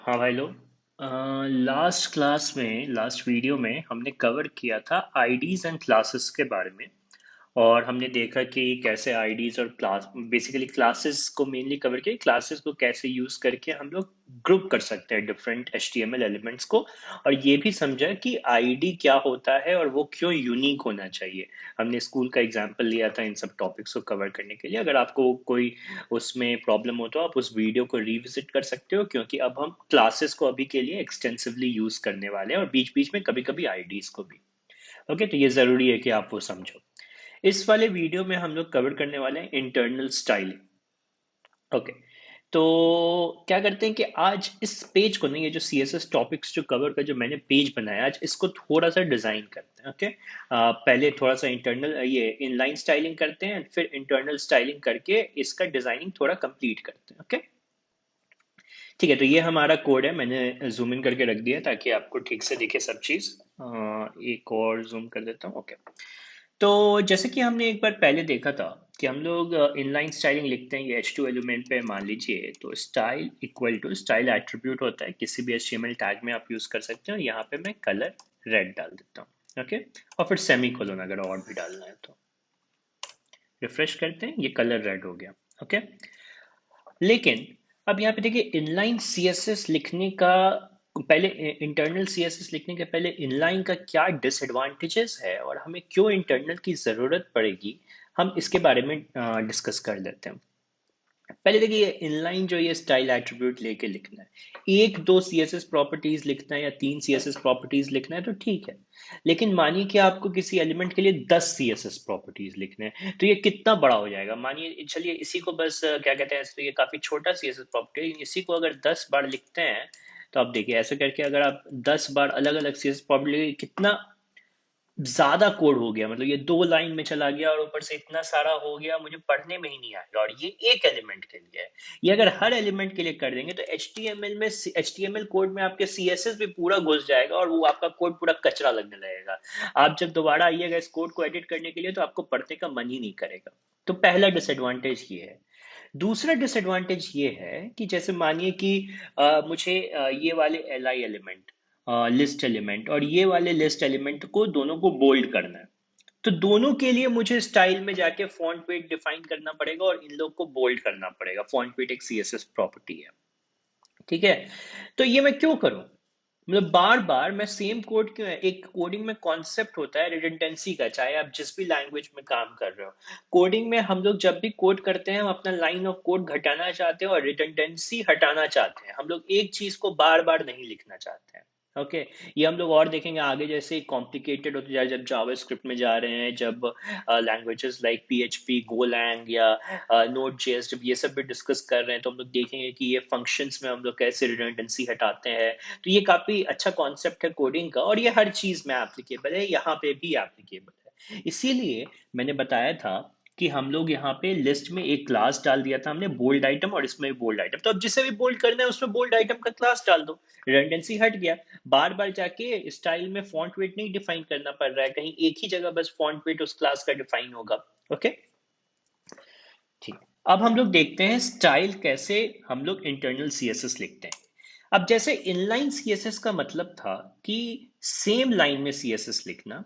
हाँ भाई लोग। लास्ट वीडियो में हमने कवर किया था आईडीज एंड क्लासेस के बारे में। और हमने देखा कि कैसे आईडीज और क्लास बेसिकली क्लासेस को मेनली कवर किया, क्लासेस को कैसे यूज करके हम लोग ग्रुप कर सकते हैं डिफरेंट एचटीएमएल एलिमेंट्स को। और ये भी समझा कि आईडी क्या होता है और वो क्यों यूनिक होना चाहिए। हमने स्कूल का एग्जांपल लिया था इन सब टॉपिक्स को कवर करने के लिए। अगर आपको कोई उसमें प्रॉब्लम हो तो आप उस वीडियो को रिविजिट कर सकते हो, क्योंकि अब हम क्लासेस को अभी के लिए एक्सटेंसिवली यूज करने वाले हैं और बीच बीच में कभी कभी आईडीज को भी। ओके, तो ये जरूरी है कि आप वो समझो। इस वाले वीडियो में हम लोग कवर करने वाले हैं इंटरनल स्टाइलिंग। ओके, तो क्या करते हैं कि आज इस पेज को, नहीं, ये जो सी एस एस टॉपिक्स जो कवर का जो मैंने पेज बनाया, आज इसको थोड़ा सा डिजाइन करते हैं। ओके, पहले थोड़ा सा इंटरनल ये इनलाइन स्टाइलिंग करते हैं, फिर इंटरनल स्टाइलिंग करके इसका डिजाइनिंग थोड़ा कंप्लीट करते हैं। ओके, ठीक है, तो ये हमारा कोड है। मैंने जूम इन करके रख दिया ताकि आपको ठीक से दिखे सब चीज़। एक और जूम कर देता हूँ। ओके, तो जैसे कि हमने एक बार पहले देखा था कि हम लोग इनलाइन स्टाइलिंग लिखते हैं, ये एच टू एलिमेंट पे मान लीजिए, तो style equal to style attribute होता है, किसी भी HTML टैग में आप यूज़ कर सकते हो। यहाँ पे मैं कलर रेड डाल देता हूँ। ओके, और फिर सेमी कोलोन अगर और भी डालना है तो। रिफ्रेश करते हैं, ये कलर रेड हो गया। ओके, लेकिन अब यहाँ पे देखिए, इनलाइन सीएसएस लिखने का पहले, इंटरनल सीएसएस लिखने के पहले इनलाइन का क्या डिसएडवांटेजेस है और हमें क्यों इंटरनल की ज़रूरत पड़ेगी, हम इसके बारे में डिस्कस कर लेते हैं। पहले देखिए, इनलाइन जो ये स्टाइल एट्रीब्यूट लेके लिखना है, एक दो सीएसएस प्रॉपर्टीज लिखना है या तीन सीएसएस प्रॉपर्टीज लिखना है तो ठीक है। लेकिन मानिए कि आपको किसी एलिमेंट के लिए 10 सीएसएस प्रॉपर्टीज लिखने हैं, तो ये कितना बड़ा हो जाएगा। मानिए, चलिए इसी को बस क्या कहते हैं, तो ये काफी छोटा सीएसएस प्रॉपर्टी है, इसी को अगर 10 बार लिखते हैं तो आप देखिए, ऐसे करके अगर आप 10 बार अलग अलग सीएसएस प्रॉपर्टी, कितना ज्यादा कोड हो गया। मतलब ये दो लाइन में चला गया और ऊपर से इतना सारा हो गया, मुझे पढ़ने में ही नहीं आएगा। और ये एक एलिमेंट के लिए है। ये अगर हर एलिमेंट के लिए कर देंगे तो H T M L code में आपके CSS भी पूरा घुस जाएगा और वो आपका कोड पूरा कचरा लगने लगेगा। आप जब दोबारा आइएगा इस कोड को एडिट करने के लिए तो आपको पढ़ने का मन ही नहीं करेगा। तो पहला डिसएडवांटेज ये है। दूसरा डिसएडवांटेज ये है कि जैसे मानिए कि मुझे ये वाले LI एलिमेंट, लिस्ट एलिमेंट, और ये वाले लिस्ट एलिमेंट को दोनों को बोल्ड करना है। तो दोनों के लिए मुझे स्टाइल में जाके फॉन्ट वेट डिफाइन करना पड़ेगा और इन लोग को बोल्ड करना पड़ेगा। फॉन्ट वेट एक CSS प्रॉपर्टी है। ठीक है, तो ये मैं क्यों करूं? मतलब बार बार मैं सेम कोड क्यों है? एक कोडिंग में कॉन्सेप्ट होता है रिडंडेंसी का, चाहे आप जिस भी लैंग्वेज में काम कर रहे हो। कोडिंग में हम लोग जब भी कोड करते हैं, हम अपना लाइन ऑफ कोड घटाना चाहते हैं और रिडंडेंसी हटाना चाहते हैं। हम लोग एक चीज को बार बार नहीं लिखना चाहते हैं। ओके, ये हम लोग और देखेंगे आगे, जैसे कॉम्प्लिकेटेड होते जाए, जब जावास्क्रिप्ट में जा रहे हैं, जब लैंग्वेजेस लाइक PHP, गोलैंग या नोड जेएस, जब ये सब भी डिस्कस कर रहे हैं, तो हम लोग देखेंगे कि ये फंक्शंस में हम लोग कैसे रिडंडेंसी हटाते हैं। तो ये काफी अच्छा कॉन्सेप्ट है कोडिंग का, और ये हर चीज में एप्लीकेबल है, यहाँ पे भी एप्लीकेबल है। इसीलिए मैंने बताया था कि हम लोग यहाँ पे लिस्ट में एक क्लास डाल दिया था हमने, बोल्ड आइटम, और इसमें भी बोल्ड आइटम। तो अब जिसे भी बोल्ड करना है उसमें बोल्ड आइटम का क्लास डाल दो, रिडंडेंसी हट गया। बार बार जाके स्टाइल में फॉन्ट वेट नहीं डिफाइन करना पड़ रहा है, कहीं एक ही जगह बस फॉन्ट वेट उस क्लास का डिफाइन होगा। ओके, ठीक। अब हम लोग देखते हैं स्टाइल कैसे हम लोग इंटरनल CSS लिखते हैं। अब जैसे इनलाइन CSS का मतलब था कि सेम लाइन में CSS लिखना,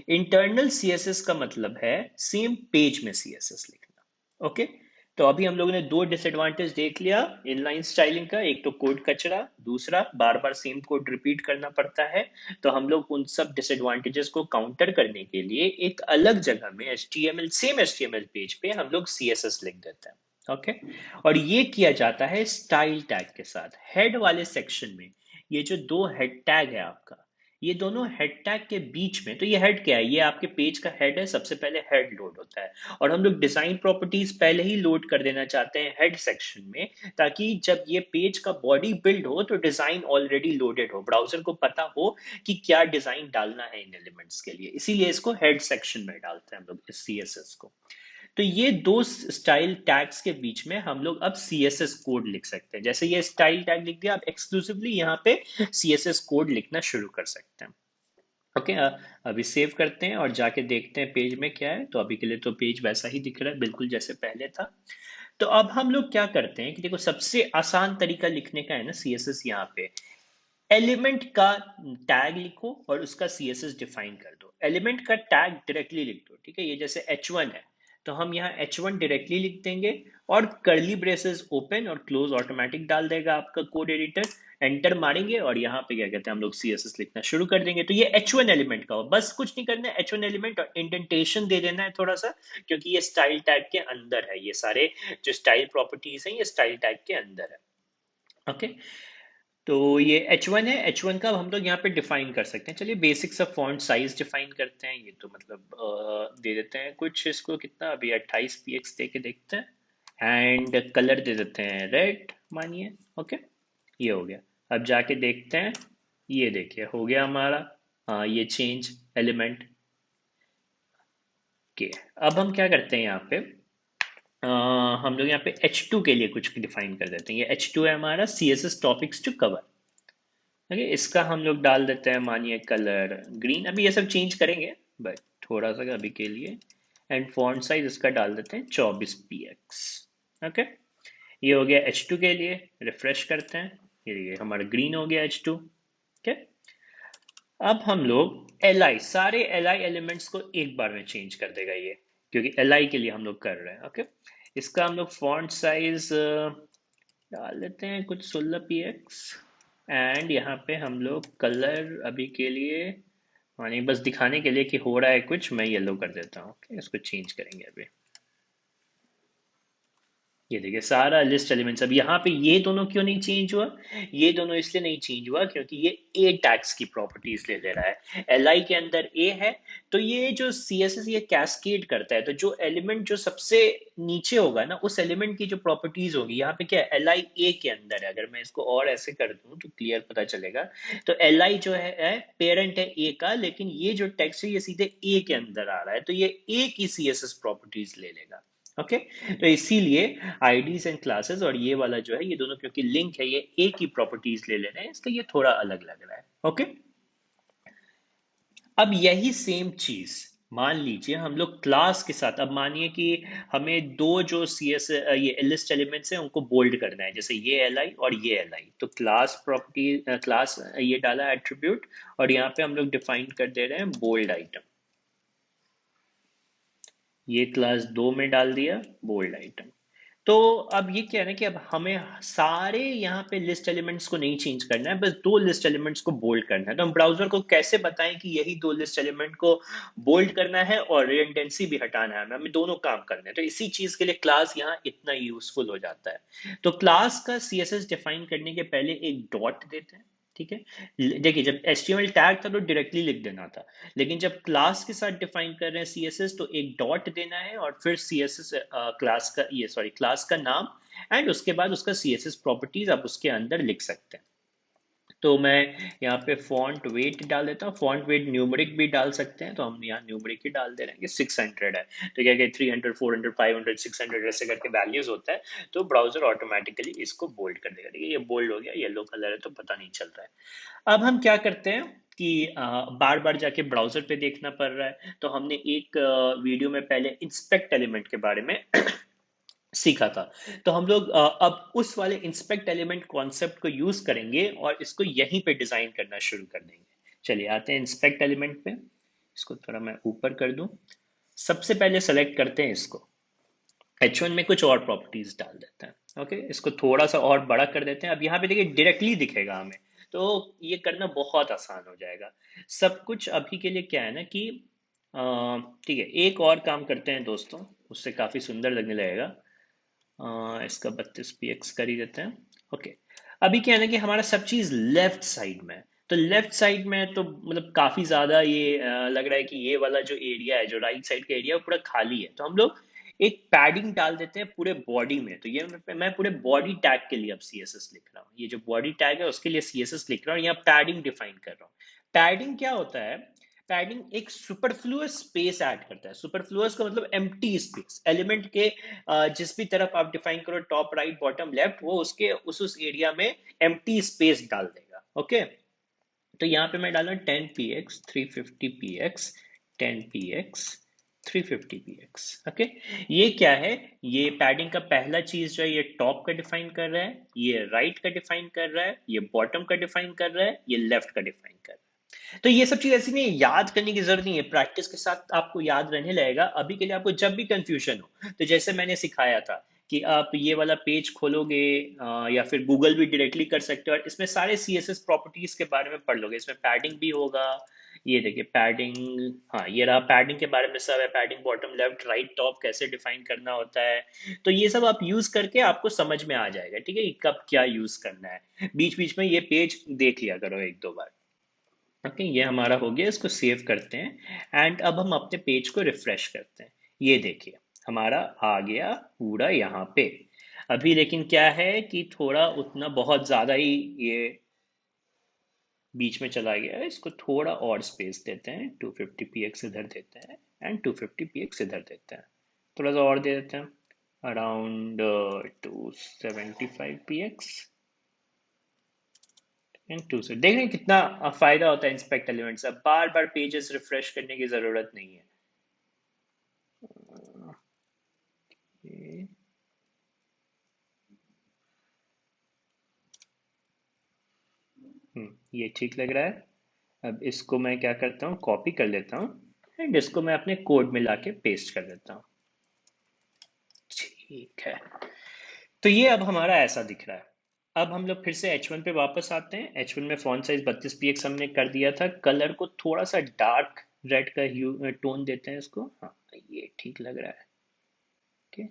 इंटरनल CSS का मतलब है सेम पेज में CSS लिखना। ओके, तो अभी हम लोगों ने दो डिसएडवांटेज देख लिया इनलाइन स्टाइलिंग का, एक तो कोड कचरा, दूसरा बार बार सेम कोड रिपीट करना पड़ता है। तो हम लोग उन सब डिसएडवांटेजेस को काउंटर करने के लिए एक अलग जगह में HTML, सेम HTML पेज पे हम लोग CSS लिख देते हैं। ओके, और ये किया जाता है स्टाइल टैग के साथ, हेड वाले सेक्शन में। ये जो दो हेड टैग है आपका, ये दोनों हेड टैग के बीच में, तो ये हेड क्या है? ये आपके पेज का हेड है, सबसे पहले हेड लोड होता है। और हम लोग डिजाइन प्रॉपर्टीज पहले ही लोड कर देना चाहते हैं हेड सेक्शन में, ताकि जब ये पेज का बॉडी बिल्ड हो तो डिजाइन ऑलरेडी लोडेड हो, ब्राउजर को पता हो कि क्या डिजाइन डालना है इन एलिमेंट्स के लिए। इसीलिए इसको हेड सेक्शन में डालते हैं हम लोग इस CSS को। तो ये दो स्टाइल टैग्स के बीच में हम लोग अब CSS कोड लिख सकते हैं। जैसे ये स्टाइल टैग लिख दिया, आप एक्सक्लूसिवली यहाँ पे CSS कोड लिखना शुरू कर सकते हैं। ओके, अभी सेव करते हैं और जाके देखते हैं पेज में क्या है। तो अभी के लिए तो पेज वैसा ही दिख रहा है, बिल्कुल जैसे पहले था। तो अब हम लोग क्या करते हैं कि देखो सबसे आसान तरीका लिखने का है ना सीएसएस यहाँ पे, एलिमेंट का टैग लिखो और उसका सीएसएस डिफाइन कर दो। एलिमेंट का टैग डायरेक्टली लिख दो, ठीक है। ये जैसे H1 है तो हम यहाँ H1 डायरेक्टली लिख देंगे और कर्ली ब्रेसेस ओपन और क्लोज ऑटोमेटिक डाल देगा आपका कोड एडिटर। एंटर मारेंगे और यहाँ पे क्या कहते हैं हम लोग सीएसएस लिखना शुरू कर देंगे। तो ये H1 एलिमेंट का हो, बस कुछ नहीं करना है। H1 एलिमेंट और इंडेंटेशन दे देना है थोड़ा सा, क्योंकि ये स्टाइल टैग के अंदर है। ये सारे जो स्टाइल प्रॉपर्टीज हैं ये स्टाइल टैग के अंदर है। ओके, तो ये H1 है। H1 का हम लोग यहाँ पे डिफाइन कर सकते हैं। चलिए बेसिक सा फॉन्ट साइज डिफाइन करते हैं। ये तो मतलब दे देते हैं कुछ, इसको कितना अभी 28 px दे के देखते हैं। एंड कलर दे देते हैं रेड मानिए। ओके, ये हो गया। अब जाके देखते हैं, ये देखिए हो गया हमारा। हाँ, ये चेंज एलिमेंट के। अब हम क्या करते हैं यहाँ पे, हम लोग यहाँ पे H2 के लिए कुछ डिफाइन कर देते हैं। ये H2 है हमारा CSS topics to cover. Okay, इसका हम लोग डाल देते हैं मानिए कलर ग्रीन। अभी ये सब चेंज करेंगे बट थोड़ा सा अभी के लिए। एंड फॉन्ट साइज इसका डाल देते हैं 24 px। ओके, ये हो गया H2 के लिए। रिफ्रेश करते हैं, ये हमारा ग्रीन हो गया H2। ओके, अब हम लोग Li सारे Li एलिमेंट्स को एक बार में चेंज कर देगा ये, क्योंकि Li के लिए हम लोग कर रहे हैं। ओके, इसका हम लोग फॉन्ट साइज डाल देते हैं कुछ 16 px। एंड यहाँ पे हम लोग कलर अभी के लिए मानिए बस दिखाने के लिए कि हो रहा है कुछ, मैं येलो कर देता हूँ। ओके, इसको चेंज करेंगे अभी। ये देखिए सारा लिस्ट एलिमेंट्स। अब यहाँ पे ये दोनों क्यों नहीं चेंज हुआ? ये दोनों इसलिए नहीं चेंज हुआ क्योंकि ये ए टैग्स की प्रॉपर्टीज ले ले रहा है। एल के अंदर ए है, तो ये जो सी एस एस ये कैस्केड करता है। तो जो एलिमेंट जो सबसे नीचे होगा ना, उस एलिमेंट की जो प्रॉपर्टीज होगी, यहाँ पे क्या है एल ए के अंदर है। अगर मैं इसको और ऐसे कर दूं तो क्लियर पता चलेगा। तो एल जो है पेरेंट है ए का, लेकिन ये जो टेक्स्ट है ये सीधे ए के अंदर आ रहा है, तो ये ए की सी एस एस प्रॉपर्टीज ले लेगा। ओके, तो इसीलिए आईडीज एंड क्लासेस और ये वाला जो है ये दोनों क्योंकि लिंक है, ये एक ही प्रॉपर्टीज ले ले रहे हैं, इसलिए ये थोड़ा अलग लग रहा है। ओके, अब यही सेम चीज मान लीजिए हम लोग क्लास के साथ। अब मानिए कि हमें दो जो सी एस ये लिस्ट एलिमेंट्स हैं उनको बोल्ड करना है, जैसे ये एल आई और ये एल आई। तो क्लास प्रॉपर्टी क्लास ये डाला एट्रीब्यूट और यहाँ पे हम लोग डिफाइन कर दे रहे हैं बोल्ड आइटम। ये क्लास 2 में डाल दिया बोल्ड आइटम। तो अब ये क्या है ना कि अब हमें सारे यहाँ पे लिस्ट एलिमेंट्स को नहीं चेंज करना है, बस दो लिस्ट एलिमेंट्स को बोल्ड करना है। तो हम ब्राउजर को कैसे बताएं कि यही दो लिस्ट एलिमेंट को बोल्ड करना है और रिडंडेंसी भी हटाना है, हमें दोनों काम करने हैं। तो इसी चीज के लिए क्लास यहाँ इतना यूजफुल हो जाता है। तो क्लास का सीएसएस डिफाइन करने के पहले एक डॉट देते हैं, ठीक है। देखिए जब HTML टैग था तो डायरेक्टली लिख देना था, लेकिन जब क्लास के साथ डिफाइन कर रहे हैं सीएसएस तो एक डॉट देना है और फिर सीएसएस क्लास का ये सॉरी क्लास का नाम एंड उसके बाद उसका सीएसएस प्रॉपर्टीज आप उसके अंदर लिख सकते हैं। तो मैं यहाँ पे फॉन्ट वेट डाल देता हूँ। फॉन्ट वेट न्यूमरिक भी डाल सकते हैं, तो हम यहाँ न्यूमरिक ही डाल दे रहे हैं कि 600 है। तो क्या क्या 300 400 500 600 ऐसे करके वैल्यूज होता है, तो ब्राउजर ऑटोमेटिकली इसको बोल्ड कर देगा। देखिए ये बोल्ड हो गया, येलो कलर है तो पता नहीं चल रहा है। अब हम क्या करते हैं कि बार बार जाके ब्राउजर पे देखना पड़ रहा है, तो हमने एक वीडियो में पहले इंस्पेक्ट एलिमेंट के बारे में सीखा था। तो हम लोग अब उस वाले इंस्पेक्ट एलिमेंट कॉन्सेप्ट को यूज करेंगे और इसको यहीं पे डिजाइन करना शुरू कर देंगे। चलिए आते हैं इंस्पेक्ट एलिमेंट पे। इसको थोड़ा मैं ऊपर कर दूं। सबसे पहले सेलेक्ट करते हैं इसको। H1 में कुछ और प्रॉपर्टीज डाल देते हैं। ओके, इसको थोड़ा सा और बड़ा कर देते हैं। अब यहाँ पे देखिए डायरेक्टली दिखेगा हमें, तो ये करना बहुत आसान हो जाएगा। सब कुछ अभी के लिए क्या है ना कि ठीक है, एक और काम करते हैं दोस्तों, उससे काफी सुंदर लगने लगेगा। इसका 32 px कर ही देते हैं। ओके, अभी क्या है ना कि हमारा सब चीज लेफ्ट साइड में है। तो लेफ्ट साइड में तो मतलब काफी ज्यादा ये लग रहा है कि ये वाला जो एरिया है, जो राइट साइड का एरिया, वो पूरा खाली है। तो हम लोग एक पैडिंग डाल देते हैं पूरे बॉडी में। तो ये मैं पूरे बॉडी टैग के लिए अब सीएसएस लिख रहा हूँ। ये जो बॉडी टैग है उसके लिए सीएसएस लिख रहा हूँ, यहाँ पैडिंग डिफाइन कर रहा हूँ। पैडिंग क्या होता है? पैडिंग एक सुपरफ्लुअस स्पेस ऐड करता है। सुपरफ्लुअस का मतलब एम्प्टी स्पेस। एलिमेंट के जिस भी तरफ आप डिफाइन करो, टॉप राइट बॉटम लेफ्ट, वो उसके उस एरिया में एम्प्टी स्पेस डाल देगा। ओके, तो यहाँ पे मैं डालूँ 10 px 350 px 10 px 350px। Okay, ये क्या है? ये पैडिंग का पहला चीज जो है, ये टॉप का डिफाइन कर रहा है, ये राइट का डिफाइन कर रहा है, ये बॉटम का डिफाइन कर रहा है, ये लेफ्ट का डिफाइन कर रहा है। तो ये सब चीज ऐसी नहीं है, याद करने की जरूरत नहीं है, प्रैक्टिस के साथ आपको याद रहने लगेगा। अभी के लिए आपको जब भी कंफ्यूजन हो, तो जैसे मैंने सिखाया था कि आप ये वाला पेज खोलोगे, या फिर गूगल भी डायरेक्टली कर सकते हो और इसमें सारे सीएसएस प्रॉपर्टीज के बारे में पढ़ लोगे। इसमें पैडिंग भी होगा, ये देखिए पैडिंग, हाँ ये रहा, पैडिंग के बारे में सब है, padding bottom left right top कैसे डिफाइन करना होता है। तो ये सब आप यूज करके आपको समझ में आ जाएगा, ठीक है, कि कब क्या यूज करना है। बीच बीच में ये पेज देख लिया करो एक दो बार। ओके, ये हमारा हो गया, इसको सेव करते हैं एंड अब हम अपने पेज को रिफ्रेश करते हैं। ये देखिए हमारा आ गया पूरा यहाँ पे। अभी लेकिन क्या है कि थोड़ा उतना बहुत ज़्यादा ही ये बीच में चला गया है, इसको थोड़ा और स्पेस देते हैं, 250px इधर देते हैं एंड 250px इधर देते हैं, थोड़ा सा और दे देते हैं, अराउंड 275px एंड टू से। देख रहे हैं कितना फायदा होता है इंस्पेक्ट एलिमेंट्स, अब बार बार पेजेस रिफ्रेश करने की ज़रूरत नहीं है। ये ये ठीक लग रहा है। अब इसको मैं क्या करता हूँ, कॉपी कर लेता हूँ एंड इसको मैं अपने कोड में लाके पेस्ट कर देता हूँ। ठीक है, तो ये अब हमारा ऐसा दिख रहा है। अब हम लोग फिर से H1 पे वापस आते हैं। H1 में फॉन्ट साइज 32 px हमने कर दिया था, कलर को थोड़ा सा डार्क रेड का ह्यू टोन देते हैं इसको, हाँ ये ठीक लग रहा है। ओके,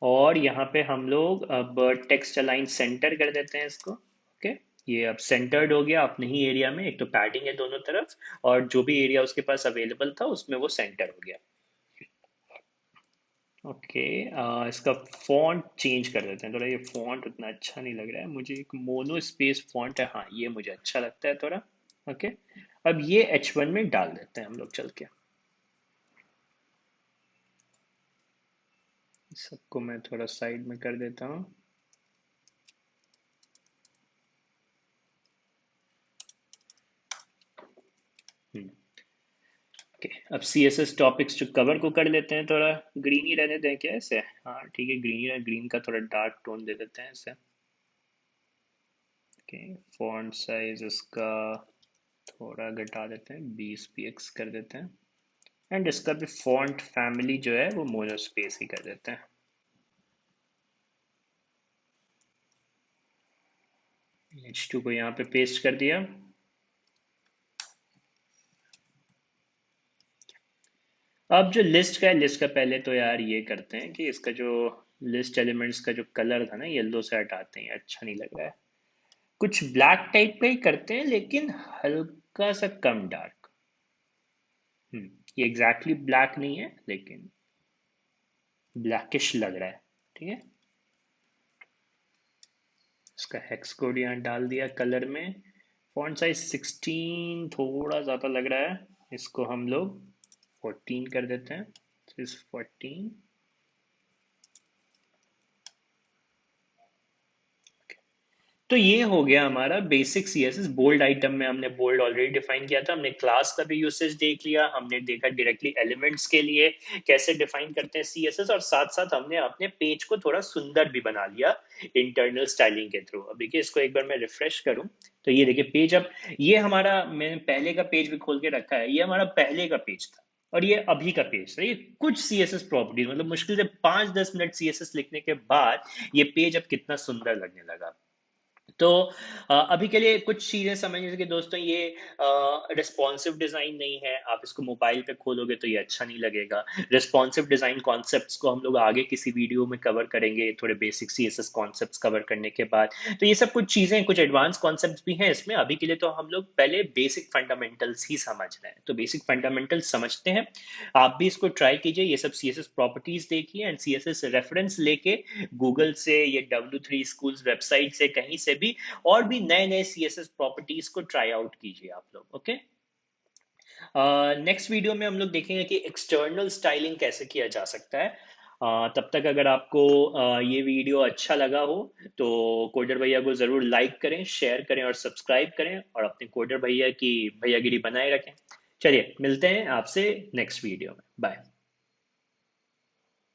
और यहाँ पे हम लोग अब टेक्स्ट अलाइन सेंटर कर देते हैं इसको। ओके, ये अब सेंटर्ड हो गया अपने ही एरिया में, एक तो पैडिंग है दोनों तरफ और जो भी एरिया उसके पास अवेलेबल था उसमें वो सेंटर हो गया। ओके, इसका फॉन्ट चेंज कर देते हैं थोड़ा, ये फॉन्ट उतना अच्छा नहीं लग रहा है मुझे, एक मोनो स्पेस फॉन्ट है, हाँ ये मुझे अच्छा लगता है थोड़ा। ओके, अब ये H1 में डाल देते हैं हम लोग चल के। सबको मैं थोड़ा साइड में कर देता हूँ। ओके, अब सी एस एस टॉपिक्स जो कवर को कर लेते हैं, थोड़ा ग्रीन ही रहने दें क्या ऐसे, हाँ ठीक है, ग्रीन है, ग्रीन का थोड़ा डार्क टोन दे देते हैं ऐसे। ओके, फॉन्ट साइज इसका थोड़ा घटा देते हैं, 20 px कर देते हैं एंड इसका भी फॉन्ट फैमिली जो है वो मोनो स्पेस ही कर देते हैं। H2 को यहाँ पे पेस्ट कर दिया। अब जो लिस्ट का है, लिस्ट का पहले तो यार ये करते हैं कि इसका जो लिस्ट एलिमेंट्स का जो कलर था ना, येलो से हटाते हैं, अच्छा नहीं लग रहा है। कुछ ब्लैक टाइप का ही करते हैं लेकिन हल्का सा कम डार्क। ये एग्जैक्टली ब्लैक नहीं है लेकिन ब्लैकिश लग रहा है, ठीक है। इसका हेक्स कोड यहाँ डाल दिया कलर में। फॉन्ट साइज 16 थोड़ा ज़्यादा लग रहा है, इसको हम लोग 14 कर देते हैं, 14। तो ये हो गया हमारा बेसिक सीएसएस। बोल्ड आइटम में हमने बोल्ड ऑलरेडी डिफाइन किया था, हमने क्लास का भी यूसेज देख लिया, हमने देखा डायरेक्टली एलिमेंट्स के लिए कैसे डिफाइन करते हैं सीएसएस, और साथ साथ हमने अपने पेज को थोड़ा सुंदर भी बना लिया इंटरनल स्टाइलिंग के थ्रू। अब देखिए इसको एक बार मैं रिफ्रेश करूं, तो ये देखिए पेज, अब ये हमारा, मैंने पहले का पेज भी खोल के रखा है, ये हमारा पहले का पेज था और ये अभी का पेज है। ये कुछ सीएसएस प्रॉपर्टीज, मतलब मुश्किल से 5-10 मिनट सीएसएस लिखने के बाद ये पेज अब कितना सुंदर लगने लगा। तो अभी के लिए कुछ चीज़ें समझने कि दोस्तों, ये रिस्पॉन्सिव डिज़ाइन नहीं है, आप इसको मोबाइल पे खोलोगे तो ये अच्छा नहीं लगेगा। रिस्पॉन्सिव डिज़ाइन कॉन्सेप्ट्स को हम लोग आगे किसी वीडियो में कवर करेंगे, थोड़े बेसिक सीएसएस कॉन्सेप्ट्स कवर करने के बाद। तो ये सब कुछ चीज़ें, कुछ एडवांस कॉन्सेप्ट्स भी हैं इसमें। अभी के लिए तो हम लोग पहले बेसिक फंडामेंटल्स ही समझ रहे हैं, तो बेसिक फंडामेंटल्स समझते हैं। आप भी इसको ट्राई कीजिए, ये सब सीएसएस प्रॉपर्टीज देखिए एंड सीएसएस रेफरेंस लेके गूगल से, ये W3 स्कूल्स वेबसाइट से, कहीं से भी और भी नए नए सीएसएस प्रॉपर्टीज को ट्राई आउट कीजिए आप लोग। ओके, नेक्स्ट वीडियो में हम लोग देखेंगे कि एक्सटर्नल स्टाइलिंग कैसे किया जा सकता है। तब तक अगर आपको ये वीडियो अच्छा लगा हो तो कोडर भैया को ज़रूर लाइक करें, शेयर करें और सब्सक्राइब करें और अपने कोडर भैया की भैयागिरी बनाए रखें। चलिए मिलते हैं आपसे नेक्स्ट वीडियो में, बाय।